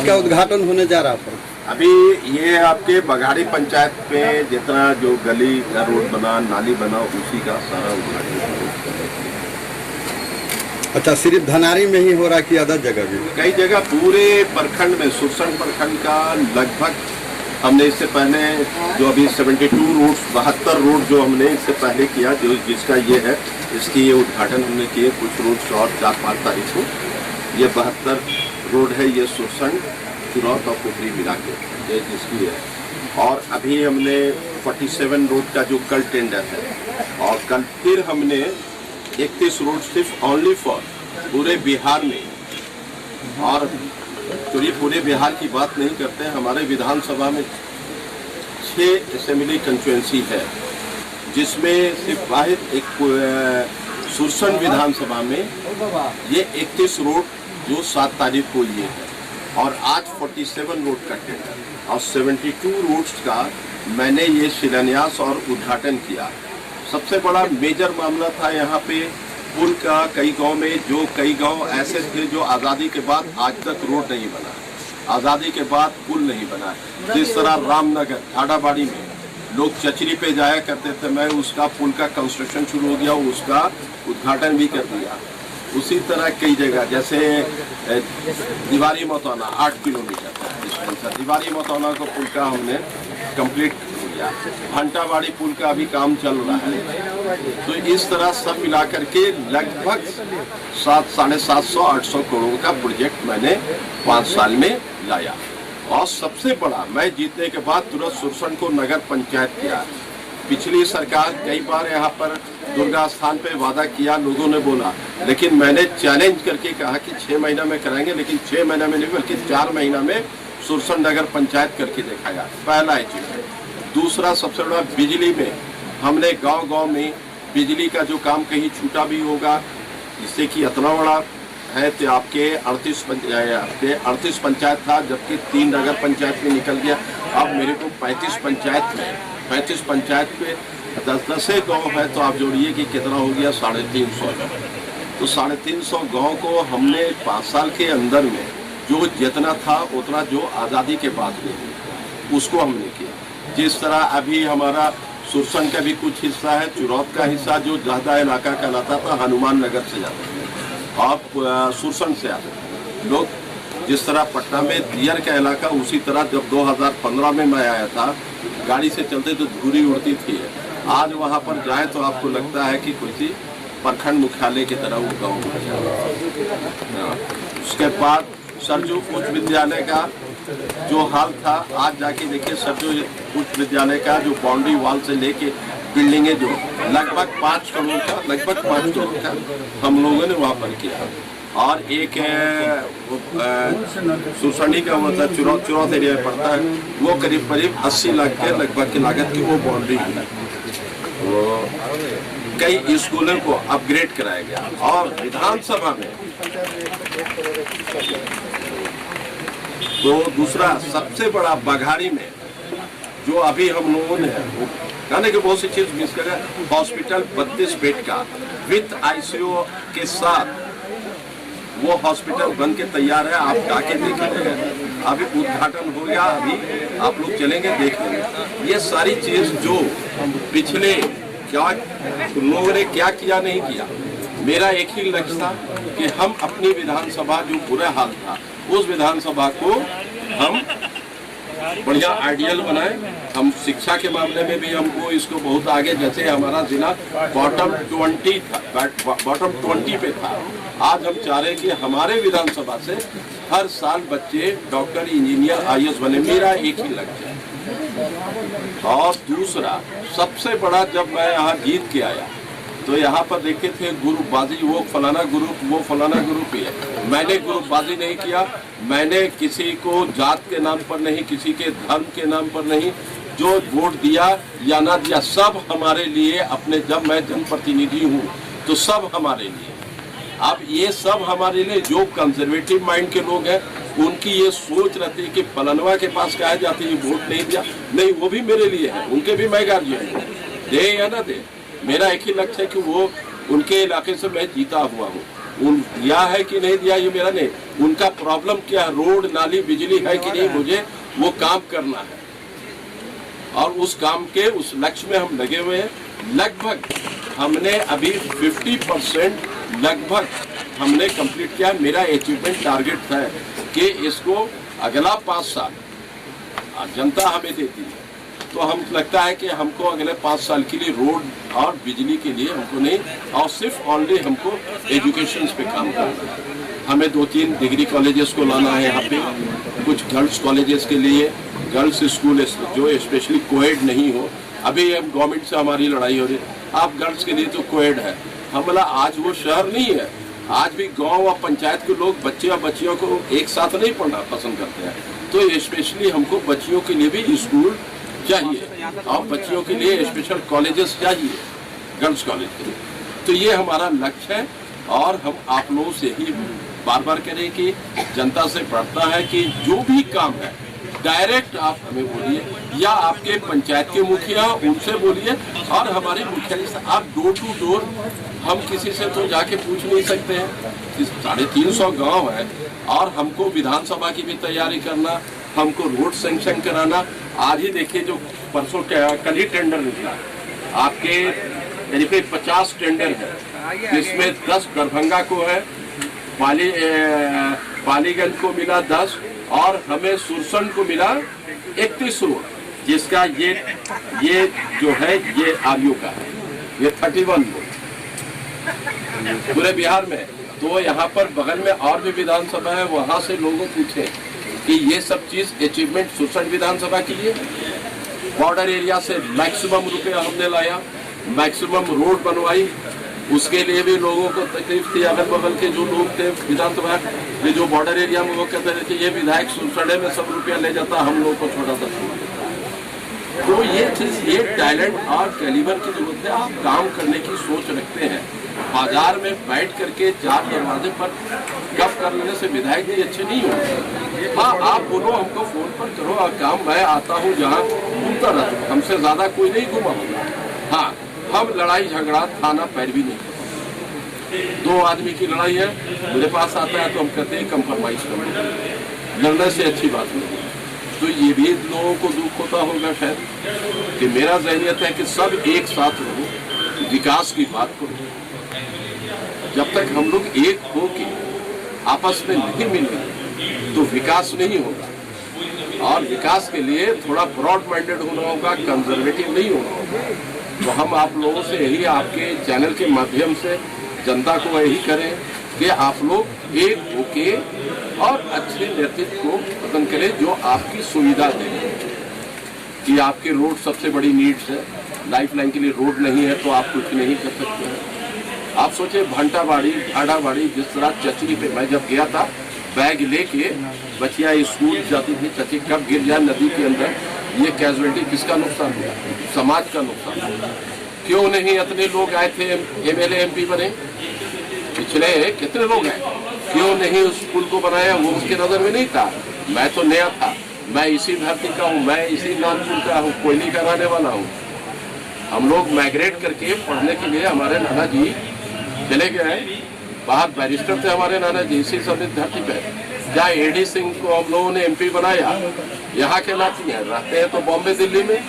इसका उद्घाटन होने जा रहा है। अभी ये आपके बघाड़ी पंचायत पे जितना जो गली का रोड बना, नाली बना, उसी का सारा उद्घाटन। अच्छा, सिर्फ धनारी में ही हो रहा कि अदर जगह भी? कई जगह पूरे प्रखंड में, सुरसंड प्रखंड का लगभग हमने इससे पहले जो अभी 72 रोड, 72 रोड जो हमने इससे पहले किया, जो जिसका ये है, इसकी ये उद्घाटन हमने किए। कुछ रोड और 4-5 तारीख को। ये 72 रोड है, ये सुरसंड, चुरौत और पुखरी मिला के ये जिसकी है। और अभी हमने 47 रोड का जो कल टेंडर है, और कल फिर हमने 31 रोड सिर्फ ओनली फॉर पूरे बिहार में। और चलिए पूरे बिहार की बात नहीं करते हैं, हमारे विधानसभा में 6 असेंबली कंस्टिट्यूएंसी है, जिसमें सिर्फ वाहिद एक सुरसंड विधानसभा में ये 31 रोड जो 7 तारीख को ये है, और आज 47 रोड का टेंडर और 72 रोड्स का मैंने ये शिलान्यास और उद्घाटन किया। सबसे बड़ा मेजर मामला था यहाँ पे पुल का। कई गांव में जो कई गांव ऐसे थे जो आज़ादी के बाद आज तक रोड नहीं बना, आज़ादी के बाद पुल नहीं बना। जिस तरह रामनगर झाड़ाबाड़ी में लोग चचरी पे जाया करते थे, मैं उसका पुल का कंस्ट्रक्शन शुरू हो गया, उसका उद्घाटन भी कर दिया। उसी तरह कई जगह जैसे दीवारी मतौना 8 किलोमीटर डिस्टेंस, दीवारी मतौना को पुल का हमने कंप्लीट हो गया। घंटाबाड़ी पुल का अभी काम चल रहा है। तो इस तरह सब मिलाकर के लगभग 700-800 करोड़ का प्रोजेक्ट मैंने 5 साल में लाया। और सबसे बड़ा, मैं जीतने के बाद तुरंत सुरसंड को नगर पंचायत किया। पिछली सरकार कई बार यहाँ पर दुर्गा स्थान पे वादा किया, लोगों ने बोला, लेकिन मैंने चैलेंज करके कहा कि 6 महीना में कराएंगे, लेकिन 6 महीना में नहीं बल्कि 4 महीना में सुरसंड नगर पंचायत करके दिखाया। पहला है चीज। दूसरा सबसे बड़ा, बिजली में हमने गांव-गांव में बिजली का जो काम कहीं छूटा भी होगा, जिससे कि इतना बड़ा है तो आपके 38 पंचायत था, जबकि 3 नगर पंचायत में निकल गया। अब मेरे को 35 पंचायत पे 10 गाँव है, तो आप जोड़िए कि कितना हो गया, 350। तो 350 गाँव को हमने 5 साल के अंदर में जो जितना था उतना जो आज़ादी के बाद में उसको हमने किया। जिस तरह अभी हमारा सुरसंड का भी कुछ हिस्सा है, चुरौत का हिस्सा जो ज़्यादा इलाका कहलाता था हनुमान नगर से जाता, और सुरसंड से आते लोग। जिस तरह पटना में दियर का इलाका, उसी तरह जब 2015 में मैं आया था, गाड़ी से चलते तो धूरी उड़ती थी। आज वहाँ पर जाए तो आपको लगता है कि किसी प्रखंड मुख्यालय की तरह वो गाँव मुख्यालय। उसके बाद सरजू उच्च विद्यालय का जो हाल था, आज जाके देखिए सरजू उच्च विद्यालय का जो बाउंड्री वॉल से लेके बिल्डिंगे जो लगभग 5 करोड़ का हम लोगों ने वहाँ पर किया। और एक सुरसंडी का मतलब चुरौत एरिया में पड़ता है, वो करीब 80 लाख के लगभग की लागत की वो बाउंड्री है। वो कई स्कूलों को अपग्रेड कराया गया। और विधानसभा में तो दूसरा सबसे बड़ा बघाड़ी में जो अभी हम लोगों ने कहने के बहुत सी चीज मिस कर, हॉस्पिटल 32 बेड का विथ ICU के साथ वो हॉस्पिटल बन के तैयार है। आप जाके देखेंगे, अभी उद्घाटन हो गया, अभी आप लोग चलेंगे देख लेंगे। ये सारी चीज जो पिछले क्या लोगों ने क्या किया नहीं किया, मेरा एक ही लक्ष्य था कि हम अपनी विधानसभा जो बुरा हाल था, उस विधानसभा को हम बढ़िया आइडियल बनाए। हम शिक्षा के मामले में भी हमको इसको बहुत आगे, जैसे हमारा जिला बॉटम 20 था, बॉटम 20 पे था, आज हम चाह रहे हैं कि हमारे विधानसभा से हर साल बच्चे डॉक्टर, इंजीनियर, IAS बने। मेरा एक ही लक्ष्य है। और दूसरा सबसे बड़ा, जब मैं यहाँ जीत के आया तो यहाँ पर देखे थे ग्रुपबाजी, वो फलाना ग्रुप ही है। मैंने ग्रुपबाजी नहीं किया, मैंने किसी को जात के नाम पर नहीं, किसी के धर्म के नाम पर नहीं, जो वोट दिया या ना दिया सब हमारे लिए अपने, जब मैं जनप्रतिनिधि हूँ तो सब हमारे लिए। अब ये सब हमारे लिए जो कंजर्वेटिव माइंड के लोग हैं, उनकी ये सोच रहती है कि फलानवा के पास कहा जाती है वोट नहीं दिया, नहीं वो भी मेरे लिए है, उनके भी मैं गार्जियन हूँ, दे या ना दे। मेरा एक ही लक्ष्य है कि वो उनके इलाके से मैं जीता हुआ हूँ। उन दिया है कि नहीं दिया ये मेरा नहीं, उनका प्रॉब्लम क्या है, रोड नाली बिजली है कि नहीं, मुझे वो काम करना है और उस काम के उस लक्ष्य में हम लगे हुए हैं। लगभग हमने अभी 50% लगभग हमने कंप्लीट किया। मेरा अचीवमेंट टारगेट है कि इसको अगला 5 साल जनता हमें देती है, तो हम लगता है कि हमको अगले 5 साल के लिए रोड और बिजली के लिए हमको नहीं, और सिर्फ ऑनली हमको एजुकेशन पे काम करना है। हमें 2-3 डिग्री कॉलेजेस को लाना है यहाँ पे, कुछ गर्ल्स कॉलेजेस के लिए गर्ल्स स्कूल जो स्पेशली कोएड नहीं हो। अभी हम गवर्नमेंट से हमारी लड़ाई हो रही है, आप गर्ल्स के लिए तो कोएड है, हमला आज वो शहर नहीं है। आज भी गांव और पंचायत के लोग बच्चे और बच्चियों को एक साथ नहीं पढ़ना पसंद करते हैं, तो स्पेशली हमको बच्चियों के लिए भी स्कूल चाहिए और बच्चियों के लिए स्पेशल कॉलेजेस चाहिए, गर्ल्स कॉलेज के लिए। तो ये हमारा लक्ष्य है और हम आप लोगों से ही बार बार करें कि जनता से पड़ता है कि जो भी काम है डायरेक्ट आप हमें बोलिए, या आपके पंचायत के मुखिया उनसे बोलिए, और हमारे मुखिया से आप डोर टू डोर, हम किसी से तो जाके पूछ नहीं सकते हैं। 350 गांव है और हमको विधानसभा की भी तैयारी करना, हमको रोड सैंक्शन कराना। आज ही देखिए जो परसों कल ही टेंडर निकला, आपके करीब 50 टेंडर है, जिसमें 10 दरभंगा को है, पालीगंज को मिला 10 और हमें सुरसंड को मिला 31 रोड, जिसका ये जो है ये आलू का है, ये 31 रोड पूरे बिहार में। तो यहाँ पर बगल में और भी विधानसभा है, वहां से लोगों पूछे कि ये सब चीज अचीवमेंट सुरसंड विधानसभा की है। बॉर्डर एरिया से मैक्सिमम रुपया हमने लाया, मैक्सिमम रोड बनवाई, उसके लिए भी लोगों को तकलीफ थी। अगल बगल के जो लोग थे विधानसभा में जो बॉर्डर एरिया में, वो कहते थे कि ये विधायक सुरसंडे में सब रुपया ले जाता, हम लोग को छोटा सा छोड़ देता। तो ये चीज, ये टैलेंट और कैलिबर की जरूरत है। आप काम करने की सोच रखते हैं, बाजार में बैठ करके 4 दरवाजे पर गप कर लेने से विधायक भी अच्छे नहीं होते। हाँ, आप बोलो हमको फोन पर करो और काम, मैं आता हूँ जहाँ घूमता रहता, हमसे ज्यादा कोई नहीं घूमा होगा। हाँ, हम लड़ाई झगड़ा थाना पैरवी नहीं करते। 2 आदमी की लड़ाई है, मेरे पास आता है तो हम कहते हैं कंप्रोमाइज करो, लड़ने से अच्छी बात नहीं। तो ये भी लोगों को दुख होता होगा शायद, कि मेरा ज़हनियत है कि सब एक साथ रहो, विकास की बात करो। जब तक हम लोग एक हो के आपस में नहीं मिलेंगे तो विकास नहीं होगा, और विकास के लिए थोड़ा ब्रॉड माइंडेड होना होगा, कंजर्वेटिव नहीं होना होगा। तो हम आप लोगों से यही, आपके चैनल के माध्यम से जनता को यही करें कि आप लोग एक होके और अच्छे नेतृत्व को पसंद करें जो आपकी सुविधा दे। कि आपके रोड सबसे बड़ी नीड्स है, लाइफ लाइन के लिए रोड नहीं है तो आप कुछ नहीं कर सकते हैं। आप सोचे भंटाबाड़ी, ढाडाबाड़ी, जिस तरह चचरी पे मैं जब गया था बैग लेके, बच्चियां स्कूल जाती थी, चचरी कब गिर जाए नदी के अंदर, ये कैजुअलिटी किसका नुकसान हुआ? समाज का नुकसान हुआ। क्यों नहीं इतने लोग आए थे, MLA MP बने, पिछले कितने लोग आए, क्यों नहीं उस पुल को बनाया? वो उसके नजर में नहीं था। मैं तो नया था, मैं इसी धरती का हूँ, मैं इसी नागपुर का हूँ, कोयली का रहने वाला हूँ। हम लोग माइग्रेट करके पढ़ने के लिए, हमारे नाना जी चले गए बाहर, बैरिस्टर थे हमारे नाना जी इसी सभी धरती पे। जहाँ AD सिंह को हम लोगों ने MP बनाया, यहाँ के नाती हैं, रहते हैं तो बॉम्बे दिल्ली में।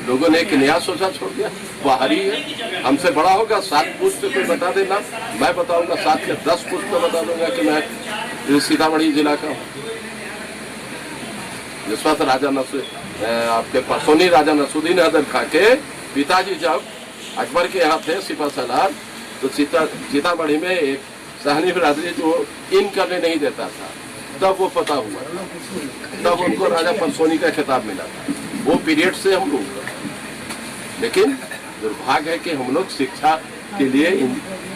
लोगों ने एक नया सोचा छोड़ दिया, बाहरी है, हमसे बड़ा होगा, 7 पुश्त कोई बता देना, मैं बताऊंगा 7 के 10 पुश्त तो बता दूंगा कि मैं सीतामढ़ी जिला का हूँ। जिस वक्त आपके परसोनी राजा नसरुद्दीन हैदर खां के पिताजी जब अकबर के यहाँ थे सिपा सालार, तो सीतामढ़ी में एक सहनी बिरादरी जो इन करने नहीं देता था, तब वो पता हुआ, तब उनको राजा परसोनी का खिताब मिला था। वो पीरियड से हम लोग, लेकिन दुर्भाग्य है कि हम लोग शिक्षा के लिए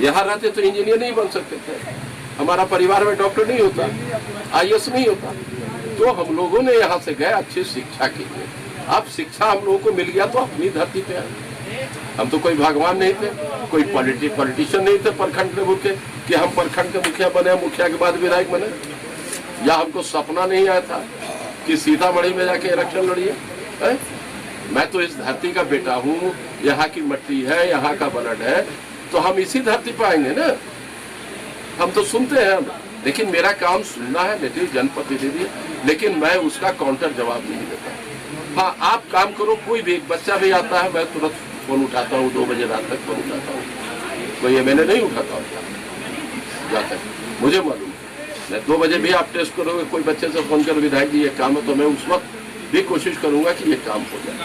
यहाँ रहते तो इंजीनियर नहीं बन सकते थे, हमारा परिवार में डॉक्टर नहीं होता, IAS नहीं होता, तो हम लोगों ने यहाँ से गए अच्छी शिक्षा के लिए। अब शिक्षा हम लोगों को मिल गया तो अपनी धरती पे आए। हम तो कोई भगवान नहीं थे, कोई पॉलिटिशियन नहीं थे प्रखंड लेवल के कि हम प्रखंड के मुखिया बने, मुखिया के बाद विधायक बने, या हमको सपना नहीं आया था कि सीतामढ़ी में जाके इलेक्शन लड़िए। मैं तो इस धरती का बेटा हूँ, यहाँ की मट्टी है, यहाँ का ब्लड है, तो हम इसी धरती पर आएंगे ना। हम तो सुनते हैं, लेकिन मेरा काम सुनना है, मेरी जनप्रतिनिधि, लेकिन मैं उसका काउंटर जवाब नहीं देता। हाँ, आप काम करो, कोई भी एक बच्चा भी आता है, मैं तुरंत फोन उठाता हूँ, 2 बजे रात तक फोन उठाता हूँ। तो ये मैंने नहीं उठाता हूँ जाता है, मुझे मालूम है। मैं 2 बजे भी आप टेस्ट करोगे, कोई बच्चे से फोन कर विधायक जी ये काम है, तो मैं उस वक्त भी कोशिश करूंगा कि ये काम हो जाए।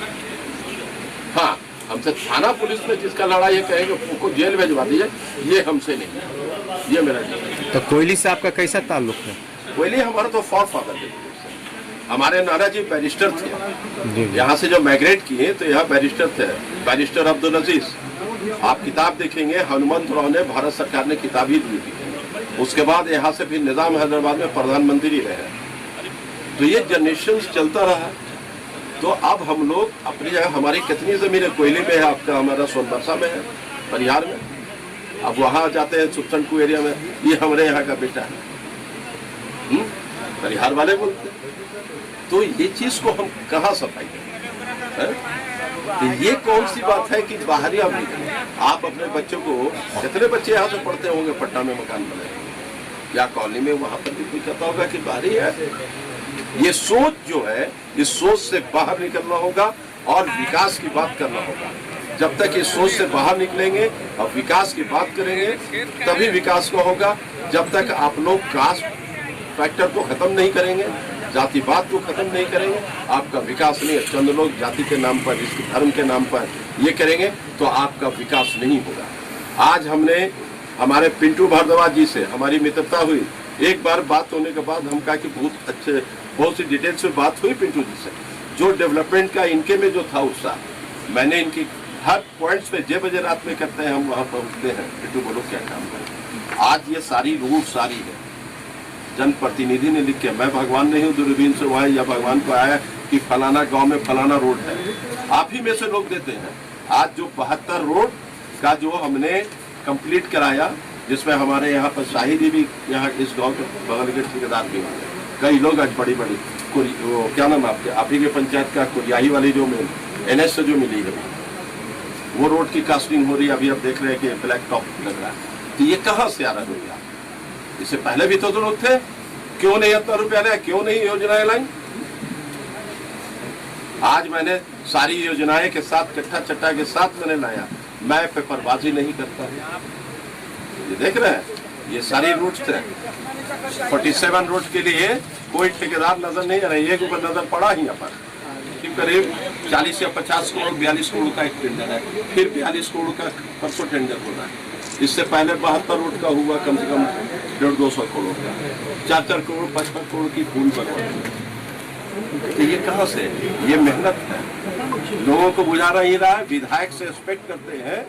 हाँ, हमसे थाना पुलिस में जिसका लड़ा ये कहेंगे उसको जेल भेजवा दीजिए, ये हमसे नहीं है, ये मेरा नहीं। तो कोहली से आपका कैसा ताल्लुक है? कोहली हमारा तो फॉर फादर है। हमारे नाना जी बैरिस्टर थे, यहाँ से जो माइग्रेट किए तो यहाँ बैरिस्टर थे, बैरिस्टर अब्दुल अजीज। आप किताब देखेंगे, हनुमंत राव ने, भारत सरकार ने किताब ही दी थी। उसके बाद यहाँ से फिर निजाम हैदराबाद में प्रधानमंत्री रहे। तो ये जनरेशन चलता रहा। तो अब हम लोग अपनी जगह, हमारी कितनी जमीन है, कोयले में है आपका, हमारा सोनबरसा में है, परिहार में। अब वहां जाते हैं सुप्तनकू एरिया में, ये हमारे यहाँ का बेटा है, परिहार वाले बोलते हैं। तो ये चीज को हम कहाँ सफाई करें? तो ये कौन सी बात है कि बाहरी आप अपने बच्चों को, कितने बच्चे यहाँ से पढ़ते होंगे पटना में मकान बनाए या कॉलोनी में, वहां पर भी कोई कहता होगा कि बाहरी है। ये सोच जो है, इस सोच से बाहर निकलना होगा और विकास की बात करना होगा। जब तक इस सोच से बाहर निकलेंगे और विकास की बात करेंगे तभी विकास को होगा। जब तक आप लोग कास्ट फैक्टर को खत्म नहीं करेंगे, जातिवाद को खत्म नहीं करेंगे, आपका विकास नहीं है। चंद लोग जाति के नाम पर, इसके धर्म के नाम पर ये करेंगे तो आपका विकास नहीं होगा। आज हमने हमारे पिंटू भारद्वाज जी से हमारी मित्रता हुई। एक बार बात होने के बाद हम कहा कि बहुत सी डिटेल से बात हुई पिंटू जी से, जो डेवलपमेंट का इनके में जो था उत्साह, मैंने इनकी हर पॉइंट्स पे जे बजे रात में करते हैं हम वहां पहुंचते हैं, पिंटू बोलो क्या काम करें। आज ये सारी रूट सारी है, जनप्रतिनिधि ने लिख के, मैं भगवान नहीं हूँ दूरबीन से वहां या भगवान को आया कि फलाना गांव में फलाना रोड है, आप ही में से लोग देते हैं। आज जो 72 रोड का जो हमने कंप्लीट कराया, जिसमें हमारे यहाँ पर शाहिदी भी, यहाँ इस गांव के बगल के ठेकेदार भी हैं, कई लोग आज बड़ी बड़ी वो क्या नाम आपके आप ही के पंचायत का कुरियाही वाली जो NS से जो मिली है वो रोड की कास्टिंग हो रही है। अभी आप देख रहे हैं कि ब्लैक टॉप लग रहा है। तो ये कहाँ से आ रहा है? इससे पहले भी तो लोग थे, क्यों नहीं इतना रुपया लाया, क्यों नहीं योजनाएं लाई? आज मैंने सारी योजनाएं के साथ, कट्टा चट्टा के साथ मैंने लाया। मैं पेपरबाजी नहीं करता। ये देख रहे हैं, ये सारी रूट्स थे। 47 रोड के लिए कोई ठेकेदार नजर नहीं आ रहा है, एक ऊपर नजर पड़ा ही यहाँ पर। करीब 40 या 50 करोड़ 42 करोड़ का एक टेंडर है, फिर 42 करोड़ का परसों टेंडर होना है। इससे पहले 72 रोड का हुआ कम से कम 150-200 करोड़ का, 4-4 करोड़ 55 करोड़ की पुल बनवा। तो ये कहाँ से? ये मेहनत है, लोगों को बुझा नहीं रहा है। विधायक से एक्सपेक्ट करते हैं